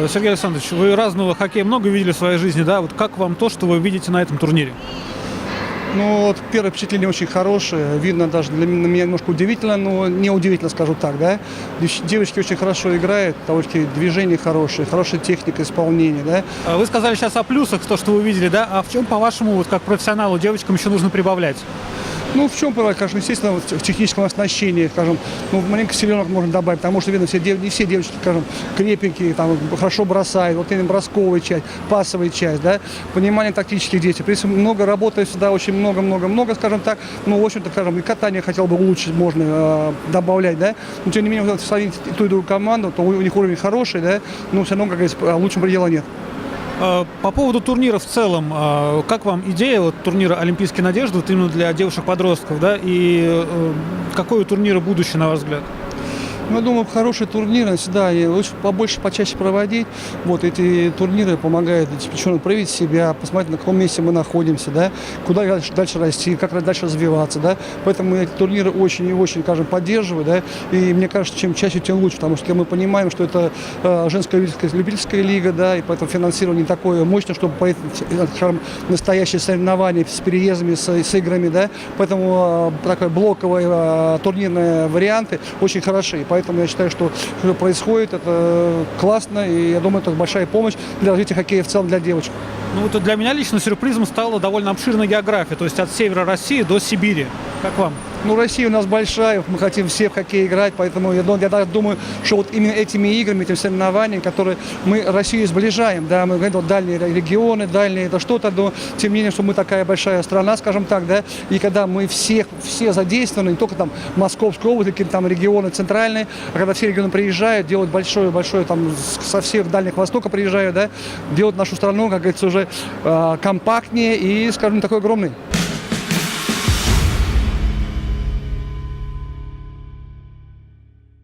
Сергей Александрович, вы разного хоккея много видели в своей жизни, да? Вот как вам то, что вы видите на этом турнире? Ну, вот первое впечатление очень хорошее. Видно даже на меня немножко удивительно, но не удивительно, скажу так, да. Девочки очень хорошо играют, довольно-таки движения хорошие, хорошая техника исполнения, да. Вы сказали сейчас о плюсах, то, что вы видели, да? А в чем, по-вашему, вот как профессионалу, девочкам еще нужно прибавлять? Ну, в чем, конечно, естественно, в техническом оснащении, скажем, ну, маленько селенок можно добавить, потому что, видно, не все девочки, скажем, крепенькие, там, хорошо бросают, вот именно бросковая часть, пасовая часть, да, понимание тактических действий. При этом много работает всегда, очень много, скажем так, ну, в общем-то, скажем, и катание хотел бы улучшить, можно добавлять, да, но, тем не менее, вот, сравнить ту и другую команду, то у них уровень хороший, да, но все равно, как говорится, лучшего предела нет. По поводу турнира в целом, как вам идея вот, турнира «Олимпийские надежды» вот именно для девушек-подростков, да, и какое у турнира будущее, на ваш взгляд? Ну, я думаю, хорошие турниры всегда и лучше побольше, почаще проводить. Вот эти турниры помогают девчонкам проявить себя, посмотреть, на каком месте мы находимся, да, куда дальше расти, как дальше развиваться, да. Поэтому эти турниры очень и очень, скажем, поддерживаю, да. И мне кажется, чем чаще, тем лучше, потому что мы понимаем, что это женская любительская лига, да, и поэтому финансирование не такое мощное, чтобы поехать, скажем, настоящие соревнования с переездами, с играми, да. Поэтому такой блоковые турнирные варианты очень хороши. Поэтому я считаю, что происходит, это классно, и я думаю, это большая помощь для развития хоккея в целом для девочек. Ну, вот для меня лично сюрпризом стала довольно обширная география, то есть от севера России до Сибири. Как вам? Ну, Россия у нас большая, мы хотим все в хоккей играть, поэтому я даже думаю, что вот именно этими играми, этими соревнованиями, которые мы Россию сближаем, да, мы говорим, вот дальние регионы, дальние это что-то, но тем не менее, что мы такая большая страна, скажем так, да, и когда мы все задействованы, не только там Московская область, какие-то там регионы центральные, а когда все регионы приезжают, делают большое, там со всех дальних востока приезжают, да, делают нашу страну, как говорится, уже компактнее и, скажем, такой огромный.